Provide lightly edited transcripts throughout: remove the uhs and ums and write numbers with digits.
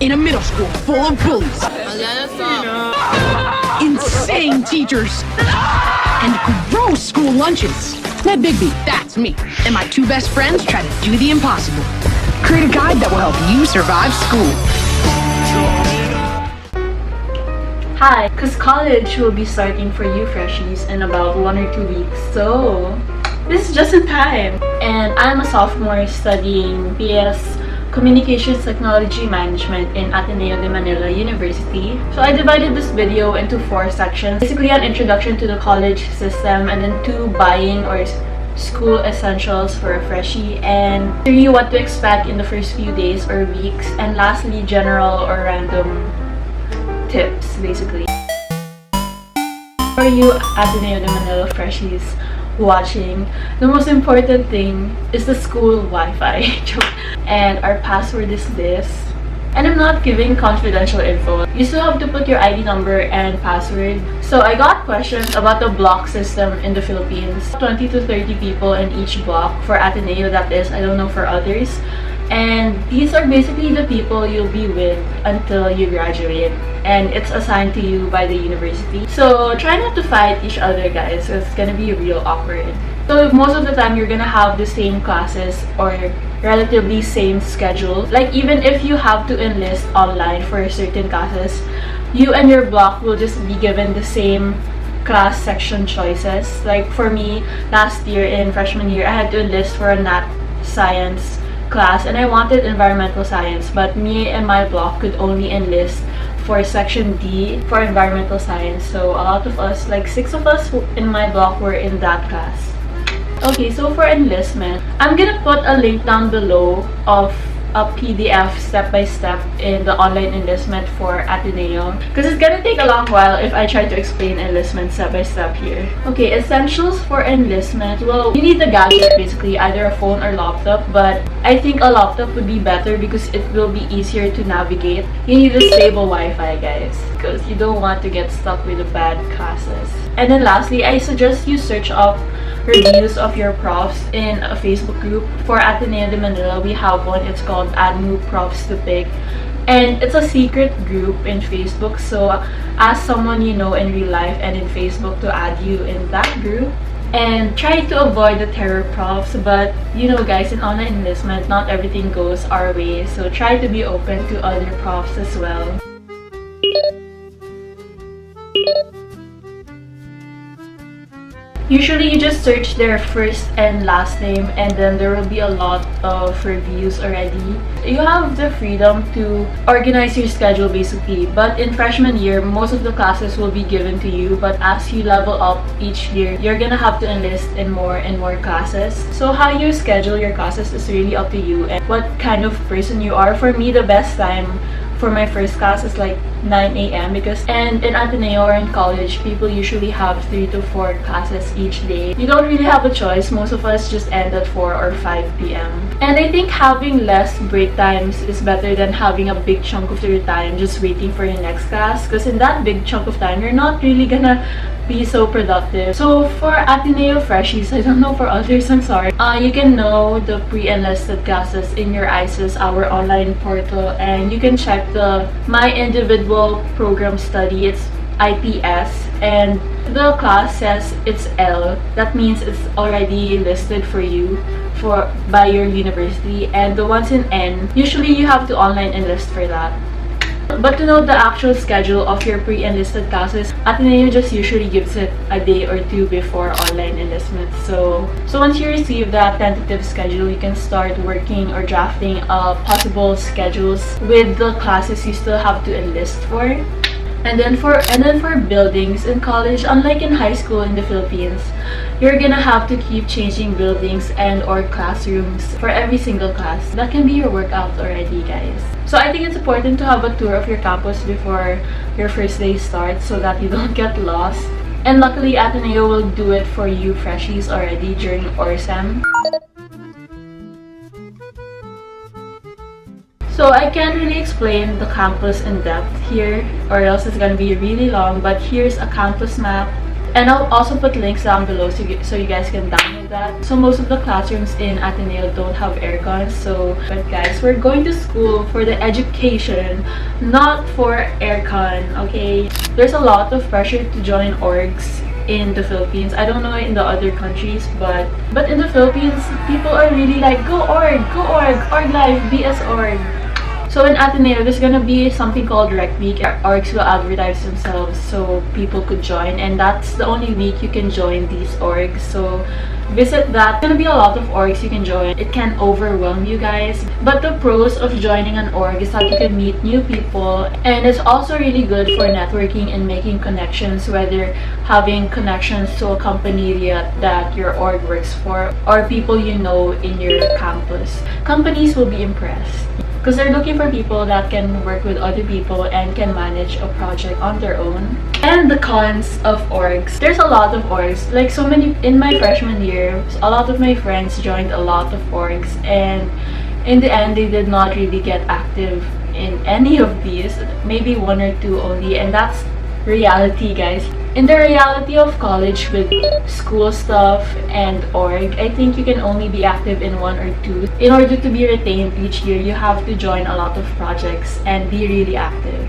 in a middle school full of bullies, insane teachers, and gross school lunches. That Bigby, that's me, and my two best friends try to do the impossible. Create a guide that will help you survive school. Hi, because college will be starting for you freshies in about 1 or 2 weeks, so this is just in time. And I'm a sophomore studying BS Communications Technology Management in Ateneo de Manila University. So I divided this video into 4 sections. Basically an introduction to the college system, and then 2 buying or school essentials for a freshie, and 3 what to expect in the first few days or weeks, and lastly general or random tips basically. For you Ateneo de Manila freshies watching, the most important thing is the school Wi-Fi. And our password is this, and I'm not giving confidential info. You still have to put your ID number and password. So I got questions about the block system in the Philippines. 20 to 30 people in each block for Ateneo, that is. I don't know for others. And these are basically the people you'll be with until you graduate, and it's assigned to you by the university. So try not to fight each other, guys. It's gonna be real awkward. So most of the time you're gonna have the same classes or relatively same schedule. Like even if you have to enlist online for certain classes, you and your block will just be given the same class section choices. Like for me, last year in freshman year, I had to enlist for a nat science class, and I wanted environmental science, but me and my block could only enlist for section D for environmental science. So a lot of us, like 6 of us in my block, were in that class. Okay, so for enlistment, I'm gonna put a link down below of a PDF step-by-step in the online enlistment for Ateneo, because it's gonna take a long while if I try to explain enlistment step-by-step here. Okay, essentials for enlistment. Well, you need the gadget, basically, either a phone or laptop, but I think a laptop would be better because it will be easier to navigate. You need a stable Wi-Fi, guys, because you don't want to get stuck with the bad classes. And then lastly, I suggest you search up reviews of your profs in a Facebook group. For Ateneo de Manila, we have one. It's called ADMU Profs to Pick, and it's a secret group in Facebook. So ask someone you know in real life and in Facebook to add you in that group, and try to avoid the terror profs. But you know, guys, in online enlistment, not everything goes our way, so try to be open to other profs as well. Usually you just search their first and last name, and then there will be a lot of reviews already. You have the freedom to organize your schedule basically, but in freshman year, most of the classes will be given to you, but as you level up each year, you're gonna have to enlist in more and more classes. So how you schedule your classes is really up to you and what kind of person you are. For me, the best time for my first class is like 9 a.m. and in Ateneo or in college, people usually have 3 to 4 classes each day. You don't really have a choice. Most of us just end at 4 or 5 p.m. And I think having less break times is better than having a big chunk of your time just waiting for your next class, because in that big chunk of time, you're not really gonna be so productive. So for Ateneo freshies, I don't know for others, I'm sorry, you can know the pre-enlisted classes in your ISIS, our online portal, and you can check the My Individual Program Study. It's IPS, and the class says it's L. That means it's already listed for you by your university, and the ones in N, usually you have to online enlist for that. But to know the actual schedule of your pre-enlisted classes, Ateneo just usually gives it a day or 2 before online enlistment. So once you receive that tentative schedule, you can start working or drafting possible schedules with the classes you still have to enlist for. And then for buildings in college, unlike in high school in the Philippines, you're gonna have to keep changing buildings and or classrooms for every single class. That can be your workout already, guys. So I think it's important to have a tour of your campus before your first day starts so that you don't get lost. And luckily, Ateneo will do it for you freshies already during ORSEM. So I can't really explain the campus in depth here, or else it's gonna be really long, but here's a campus map. And I'll also put links down below so you guys can download that. So most of the classrooms in Ateneo don't have aircon. But guys, we're going to school for the education, not for aircon, okay? There's a lot of pressure to join orgs in the Philippines. I don't know in the other countries, but in the Philippines, people are really like, go org, org life, BS org. So in Ateneo, there's gonna be something called Rec Week. Orgs will advertise themselves so people could join, and that's the only week you can join these orgs. So visit that. There's gonna be a lot of orgs you can join. It can overwhelm you guys, but the pros of joining an org is that you can meet new people, and it's also really good for networking and making connections, whether having connections to a company that your org works for or people you know in your campus. Companies will be impressed because they're looking for people that can work with other people and can manage a project on their own. And the cons of orgs. There's a lot of orgs. Like so many in my freshman year, a lot of my friends joined a lot of orgs, and in the end they did not really get active in any of these. Maybe one or two only, and that's reality, guys. In the reality of college with school stuff and org, I think you can only be active in one or two. In order to be retained each year, you have to join a lot of projects and be really active.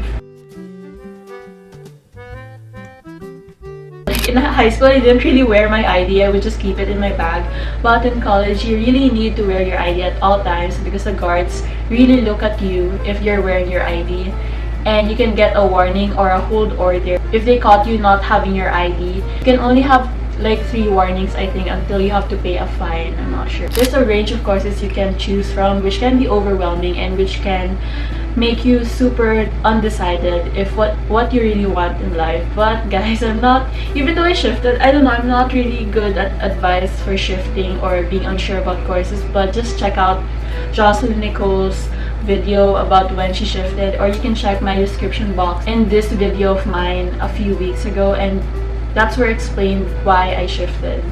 In high school, I didn't really wear my ID. I would just keep it in my bag. But in college, you really need to wear your ID at all times because the guards really look at you if you're wearing your ID. And you can get a warning or a hold order if they caught you not having your ID. You can only have like 3 warnings, I think, until you have to pay a fine. I'm not sure. There's a range of courses you can choose from, which can be overwhelming and which can make you super undecided if what you really want in life. But guys, I'm not, even though I shifted, I don't know, I'm not really good at advice for shifting or being unsure about courses. But just check out Jocelyn Nicole's video about when she shifted, or you can check my description box in this video of mine a few weeks ago, and that's where I explained why I shifted.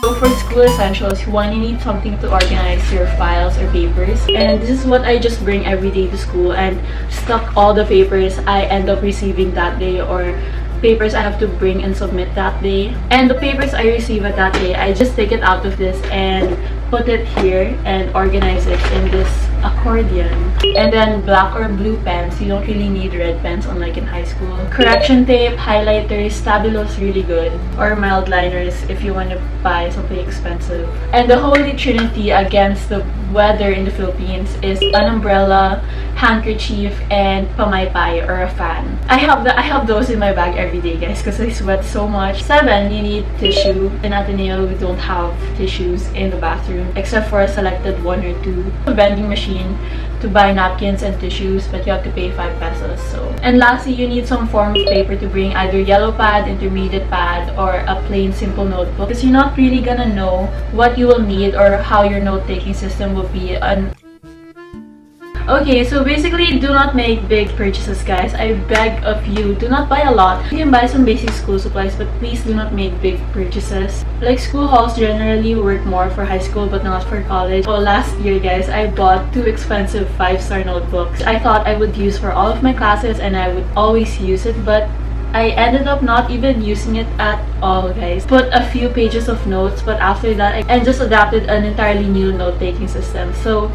So for school essentials, one, you need something to organize your files or papers, and this is what I just bring every day to school and stock all the papers I end up receiving that day or papers I have to bring and submit that day. And the papers I receive at that day, I just take it out of this and put it here and organize it in this accordion. And then black or blue pens. You don't really need red pens unlike in high school. Correction tape, highlighters, stabilos really good, or mild liners if you want to buy something expensive. And the holy trinity against the weather in the Philippines is an umbrella, handkerchief, and pamaypay or a fan. I have those in my bag every day, guys, because I sweat so much. 7, you need tissue. In Ateneo, we don't have tissues in the bathroom except for a selected 1 or 2. A vending machine to buy napkins and tissues, but you have to pay 5 pesos. And lastly, you need some form of paper to bring, either yellow pad, intermediate pad, or a plain simple notebook, because you're not really gonna know what you will need or how your note-taking system will be. Okay, so basically, do not make big purchases, guys. I beg of you, do not buy a lot. You can buy some basic school supplies, but please do not make big purchases. Like, school halls generally work more for high school, but not for college. So last year, guys, I bought 2 expensive 5-star notebooks. I thought I would use for all of my classes and I would always use it, but I ended up not even using it at all, guys. Put a few pages of notes, but after that, I just adapted an entirely new note-taking system. So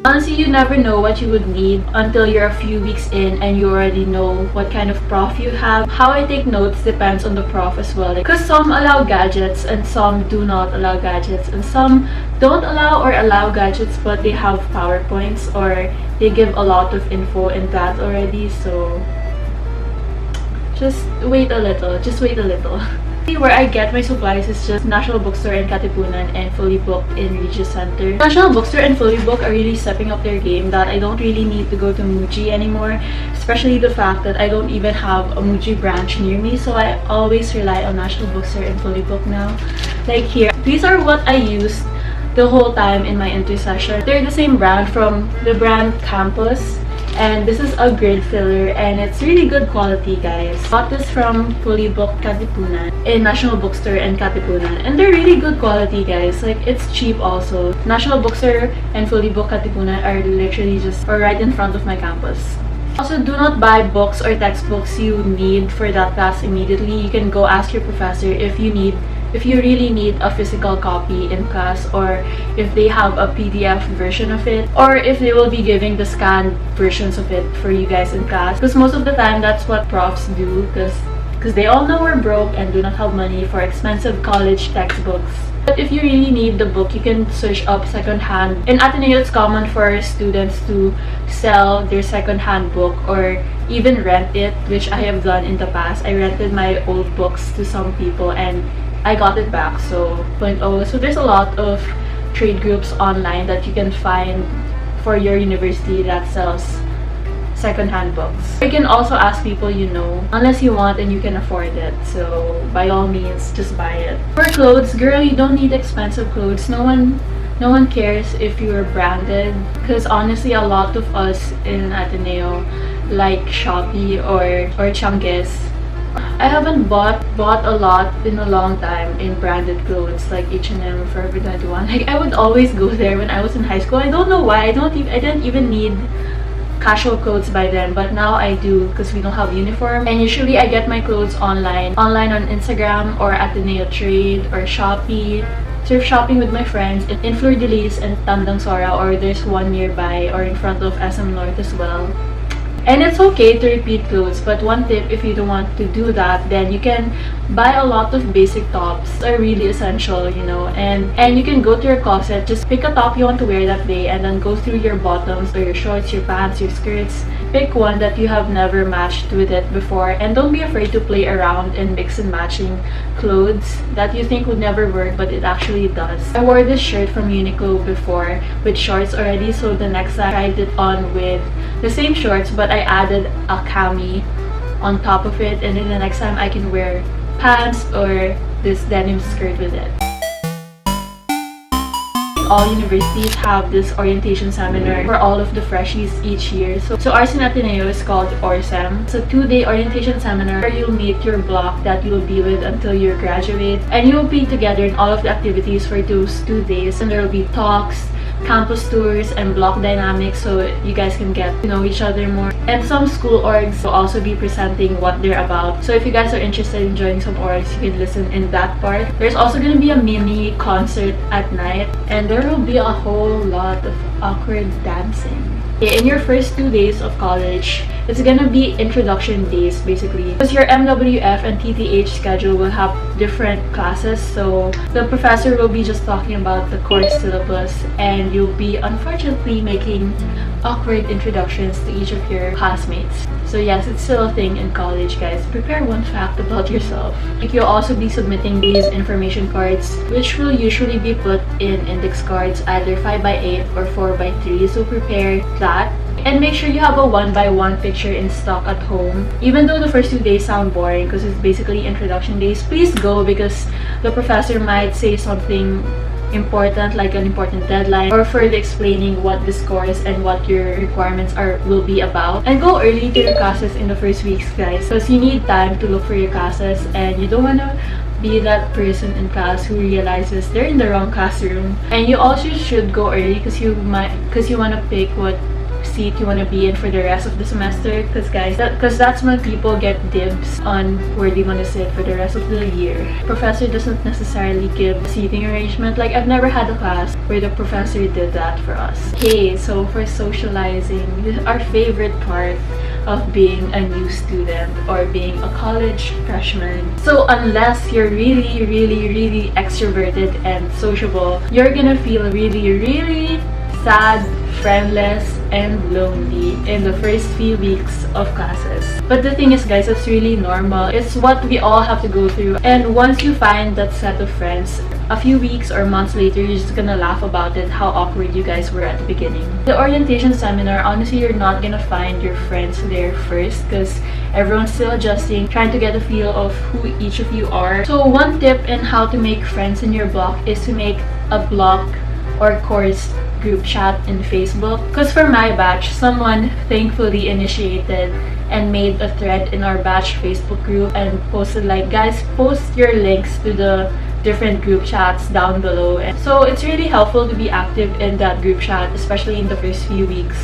honestly, you never know what you would need until you're a few weeks in and you already know what kind of prof you have. How I take notes depends on the prof as well, because some allow gadgets and some do not allow gadgets, and some don't allow or allow gadgets but they have PowerPoints or they give a lot of info in that already. So just wait a little. Where I get my supplies is just National Bookstore in Katipunan and Fully Booked in Regis Center. National Bookstore and Fully Booked are really stepping up their game that I don't really need to go to Muji anymore, especially the fact that I don't even have a Muji branch near me, so I always rely on National Bookstore and Fully Booked now. Like here, these are what I used the whole time in my intercession. They're the same brand from the brand Campus. And this is a grid filler and it's really good quality, guys. Bought this from Fully Booked Katipunan in National Bookstore and Katipunan, and they're really good quality, guys. Like, it's cheap also. National Bookstore and Fully Booked Katipunan are literally just right in front of my campus. Also, do not buy books or textbooks you need for that class immediately. You can go ask your professor if you really need a physical copy in class, or if they have a PDF version of it, or if they will be giving the scanned versions of it for you guys in class. Because most of the time, that's what profs do, because they all know we're broke and do not have money for expensive college textbooks. But if you really need the book, you can search up secondhand. In Ateneo, it's common for students to sell their secondhand book or even rent it, which I have done in the past. I rented my old books to some people and I got it back. So there's a lot of trade groups online that you can find for your university that sells secondhand books. You can also ask people you know, unless you want and you can afford it. So by all means, just buy it. For clothes, girl, you don't need expensive clothes. No one cares if you're branded, because honestly, a lot of us in Ateneo like Shopee or Changgis. I haven't bought a lot in a long time in branded clothes like H&M or Forever 21. Like, I would always go there when I was in high school. I don't know why. I didn't even need casual clothes by then, but now I do because we don't have uniform. And usually I get my clothes online on Instagram or Ateneo Trade or Shopee. Surf shopping with my friends in Fleur de Lis and Tandang Sora, or there's one nearby or in front of SM North as well. And it's okay to repeat clothes, but one tip, if you don't want to do that, then you can buy a lot of basic tops. Are really essential, you know, and you can go to your closet, just pick a top you want to wear that day, and then go through your bottoms or your shorts, your pants, your skirts. Pick one that you have never matched with it before, and don't be afraid to play around and mix and matching clothes that you think would never work, but it actually does. I wore this shirt from Uniqlo before with shorts already, so the next time I tried it on with the same shorts, but I added a cami on top of it, and then the next time I can wear pants or this denim skirt with it. All universities have this orientation seminar for all of the freshies each year. So ours in Ateneo is called ORSEM. It's a 2-day orientation seminar where you'll meet your block that you'll be with until you graduate, and you'll be together in all of the activities for those 2 days. And there will be talks, campus tours, and block dynamics, so you guys can get to know each other more. And some school orgs will also be presenting what they're about. So if you guys are interested in joining some orgs, you can listen in that part. There's also going to be a mini concert at night, and there will be a whole lot of awkward dancing. In your first 2 days of college, it's gonna be introduction days basically, because your MWF and TTH schedule will have different classes. So the professor will be just talking about the course syllabus, and you'll be unfortunately making awkward introductions to each of your classmates. So yes, it's still a thing in college, guys. Prepare one fact about yourself. You'll also be submitting these information cards, which will usually be put in index cards, either 5x8 or 4x3. So prepare that. And make sure you have a 1x1 picture in stock at home. Even though the first 2 days sound boring because it's basically introduction days, please go, because the professor might say something important, like an important deadline, or further explaining what this course and what your requirements will be about. And go early to your classes in the first weeks, guys, because you need time to look for your classes, and you don't want to be that person in class who realizes they're in the wrong classroom. And you also should go early because you want to pick what seat you want to be in for the rest of the semester, because that's when people get dibs on where they want to sit for the rest of the year. Professor doesn't necessarily give seating arrangement. Like, I've never had a class where the professor did that for us. Okay, so for socializing, this is our favorite part of being a new student or being a college freshman. So unless you're really extroverted and sociable, you're gonna feel really sad, friendless, and lonely in the first few weeks of classes. But the thing is, guys, it's really normal. It's what we all have to go through. And once you find that set of friends, a few weeks or months later, you're just gonna laugh about it, how awkward you guys were at the beginning. The orientation seminar, honestly, you're not gonna find your friends there first because everyone's still adjusting, trying to get a feel of who each of you are. So one tip in how to make friends in your block is to make a block or course group chat in Facebook. Because for my batch, someone thankfully initiated and made a thread in our batch Facebook group and posted like, guys, post your links to the different group chats down below. And so it's really helpful to be active in that group chat, especially in the first few weeks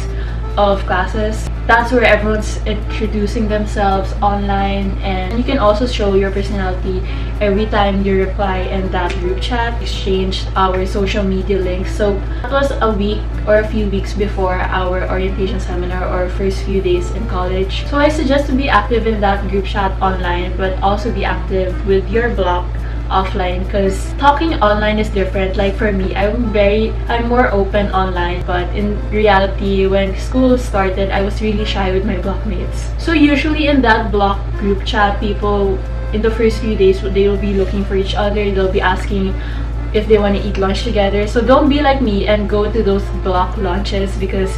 of classes. That's where everyone's introducing themselves online, and you can also show your personality every time you reply in that group chat. Exchanged our social media links. So that was a week or a few weeks before our orientation seminar or first few days in college. So I suggest to be active in that group chat online, but also be active with your block offline, because talking online is different. Like for me, I'm more open online, but in reality, when school started, I was really shy with my blockmates. So usually in that block group chat, people in the first few days, they will be looking for each other. They'll be asking if they want to eat lunch together. So don't be like me and go to those block lunches, because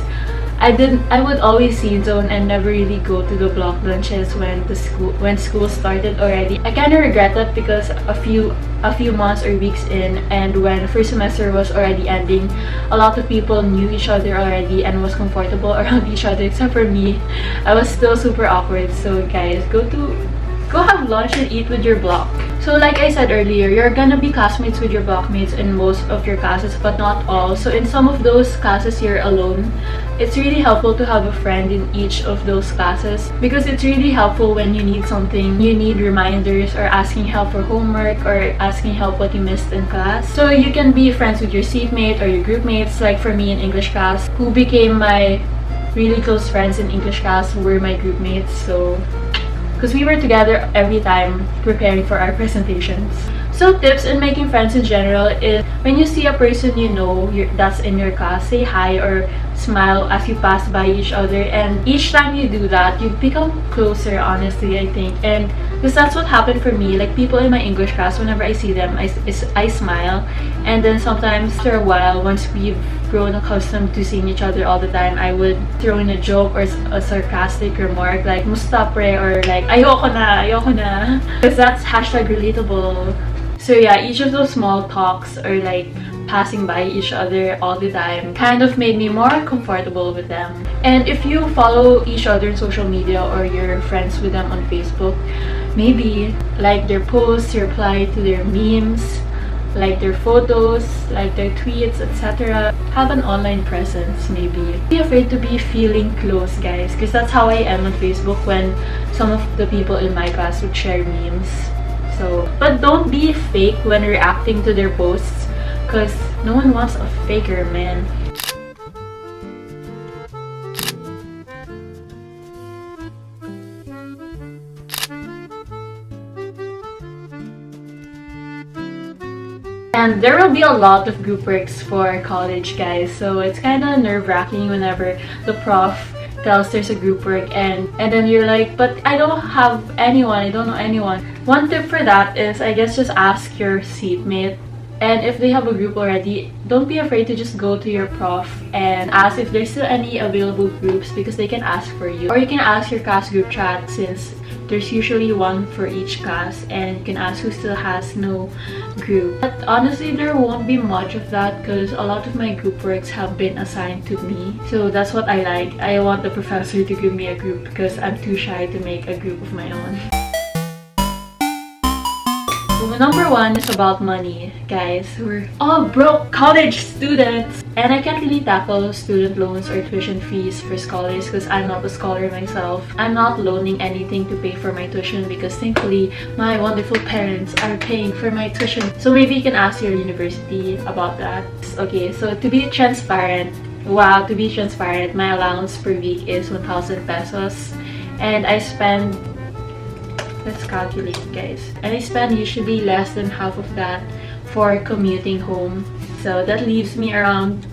I would always see zone and never really go to the block lunches when school started already. I kind of regret that, because a few months or weeks in, and when first semester was already ending, a lot of people knew each other already and was comfortable around each other, except for me. I was still super awkward. So guys, go have lunch and eat with your block. So like I said earlier, you're gonna be classmates with your blockmates in most of your classes, but not all. So in some of those classes you're alone. It's really helpful to have a friend in each of those classes, because it's really helpful when you need something, you need reminders, or asking help for homework, or asking help what you missed in class. So you can be friends with your seatmate or your group mates. Like for me in English class, who became my really close friends in English class were my group mates. So because we were together every time preparing for our presentations. So tips in making friends in general is, when you see a person you know that's in your class, say hi or smile as you pass by each other, and each time you do that, you become closer, honestly, I think. And because that's what happened for me. Like people in my English class, whenever I see them, I smile, and then sometimes after a while, once we've grown accustomed to seeing each other all the time, I would throw in a joke or a sarcastic remark like "musta pre," or like ayoko na, because that's #relatable. So yeah, each of those small talks, or like passing by each other all the time, kind of made me more comfortable with them. And if you follow each other on social media, or you're friends with them on Facebook, maybe like their posts, reply to their memes, like their photos, like their tweets, etc. Have an online presence, maybe. Be afraid to be feeling close, guys, because that's how I am on Facebook when some of the people in my class would share memes. So, but don't be fake when reacting to their posts, because no one wants a faker, man. And there will be a lot of group works for college, guys, so it's kind of nerve-wracking whenever the prof tells there's a group work, and then you're like, but I don't have anyone, I don't know anyone. One tip for that is, I guess, just ask your seatmate, and if they have a group already, don't be afraid to just go to your prof and ask if there's still any available groups, because they can ask for you. Or you can ask your class group chat, since there's usually one for each class, and you can ask who still has no group. But honestly, there won't be much of that, because a lot of my group works have been assigned to me. So that's what I like. I want the professor to give me a group, because I'm too shy to make a group of my own. So number one is about money, guys. We're all broke college students, and I can't really tackle student loans or tuition fees for scholars, because I'm not a scholar myself. I'm not loaning anything to pay for my tuition, because thankfully my wonderful parents are paying for my tuition. So maybe you can ask your university about that. Okay, so to be transparent, my allowance per week is 1,000 pesos, and I spend, let's calculate, guys, and I spend usually less than half of that for commuting home. So that leaves me around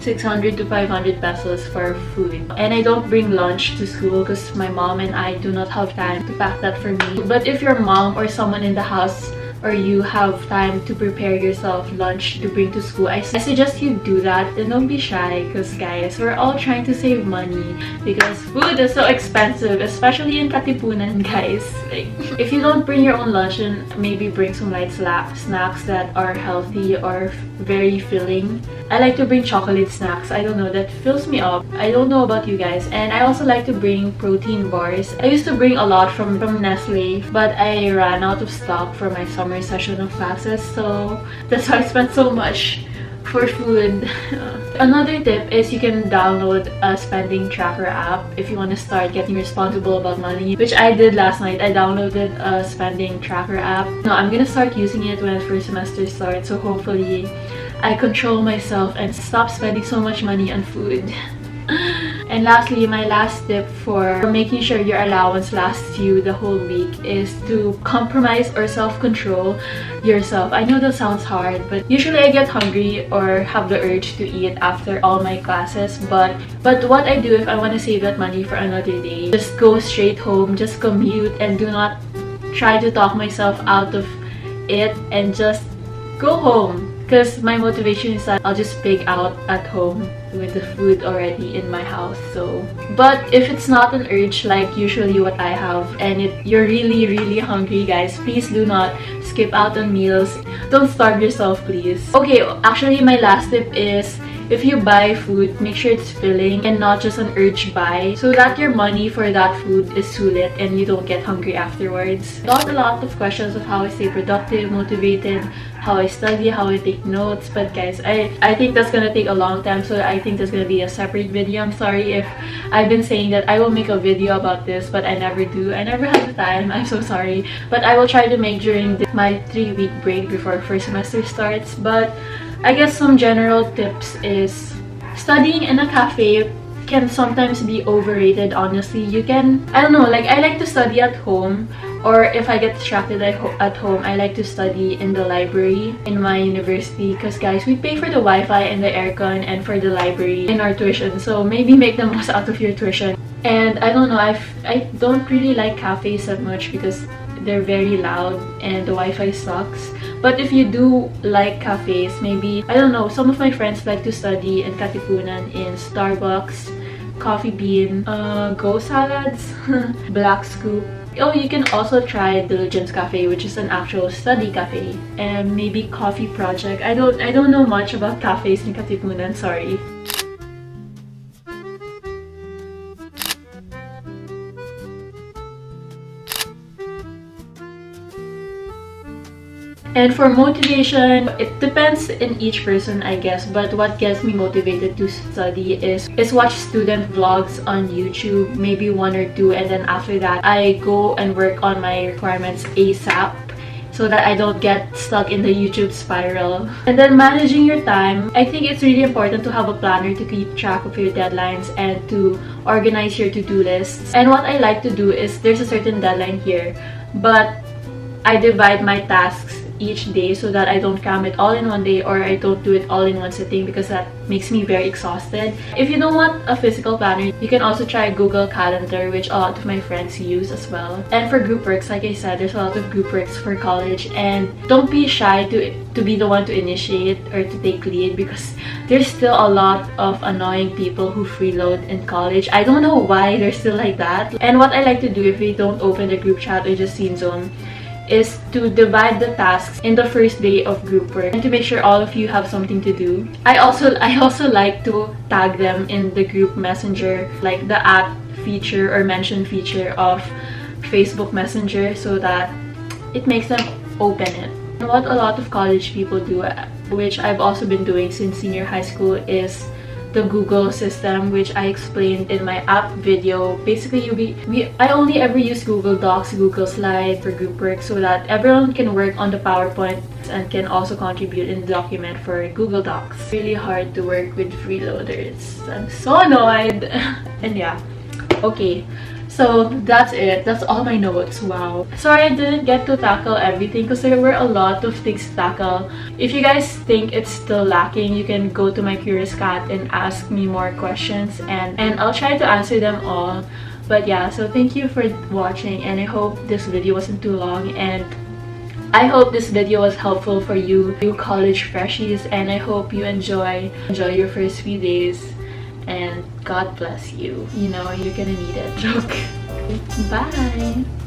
600 to 500 pesos for food. And I don't bring lunch to school, because my mom and I do not have time to pack that for me. But if your mom or someone in the house or you have time to prepare yourself lunch to bring to school, I suggest you do that, and don't be shy, because guys, we're all trying to save money because food is so expensive, especially in Katipunan, guys. Like, if you don't bring your own lunch, then maybe bring some light snacks that are healthy or very filling. I like to bring chocolate snacks. I don't know, that fills me up. I don't know about you guys. And I also like to bring protein bars. I used to bring a lot from Nestle, but I ran out of stock for my summer session of classes, so that's why I spent so much for food. Another tip is you can download a spending tracker app if you want to start getting responsible about money, which I did last night. I downloaded a spending tracker app. No, I'm gonna start using it when the first semester starts, so hopefully I control myself and stop spending so much money on food. And lastly, my last tip for making sure your allowance lasts you the whole week is to compromise or self-control yourself. I know that sounds hard, but usually I get hungry or have the urge to eat after all my classes, but what I do if I want to save that money for another day, just go straight home, just commute, and do not try to talk myself out of it, and just go home. Because my motivation is that I'll just pig out at home with the food already in my house. So, but if it's not an urge like usually what I have, and you're really hungry, guys, please do not skip out on meals. Don't starve yourself, please. Okay, actually my last tip is, if you buy food, make sure it's filling and not just an urge buy, so that your money for that food is sulit and you don't get hungry afterwards. I got a lot of questions of how I stay productive, motivated, how I study, how I take notes, but guys, I think that's gonna take a long time, so I think there's gonna be a separate video. I'm sorry if I've been saying that I will make a video about this, but I never do. I never have the time. I'm so sorry, but I will try to make during my 3-week break before first semester starts. But I guess some general tips is studying in a cafe can sometimes be overrated, honestly. You can, I don't know, like I like to study at home, or if I get distracted at home, I like to study in the library in my university, because guys, we pay for the Wi-Fi and the aircon and for the library in our tuition, so maybe make the most out of your tuition. And I don't know, I don't really like cafes that much because they're very loud and the Wi-Fi sucks. But if you do like cafes, maybe, I don't know, some of my friends like to study in Katipunan in Starbucks, Coffee Bean, Go Salads, Black Scoop. Oh, you can also try Diligence Cafe, which is an actual study cafe, and maybe Coffee Project. I don't know much about cafes in Katipunan, sorry. And for motivation, it depends in each person, I guess, but what gets me motivated to study is watch student vlogs on YouTube, maybe 1 or 2, and then after that I go and work on my requirements ASAP so that I don't get stuck in the YouTube spiral. And then managing your time, I think it's really important to have a planner to keep track of your deadlines and to organize your to-do lists. And what I like to do is, there's a certain deadline here, but I divide my tasks each day so that I don't cram it all in one day, or I don't do it all in one sitting, because that makes me very exhausted. If you don't want a physical planner, you can also try Google Calendar, which a lot of my friends use as well. And for group works, like I said, there's a lot of group works for college, and don't be shy to be the one to initiate or to take lead, because there's still a lot of annoying people who freeload in college. I don't know why they're still like that. And what I like to do if we don't open the group chat or just scene zone is to divide the tasks in the first day of group work and to make sure all of you have something to do. I also like to tag them in the group messenger, like the app feature or mention feature of Facebook Messenger, so that it makes them open it. What a lot of college people do, which I've also been doing since senior high school, is the Google system, which I explained in my app video. Basically, I only ever use Google Docs, Google Slide for group work, so that everyone can work on the PowerPoint and can also contribute in the document for Google Docs. It's really hard to work with freeloaders. I'm so annoyed. And yeah, okay. So that's it. That's all my notes. Wow. Sorry I didn't get to tackle everything because there were a lot of things to tackle. If you guys think it's still lacking, you can go to my Curious Cat and ask me more questions, and I'll try to answer them all. But yeah, so thank you for watching, and I hope this video wasn't too long, and I hope this video was helpful for you college freshies, and I hope you enjoy your first few days, and God bless you. You know, you're gonna need it. Joke. Bye!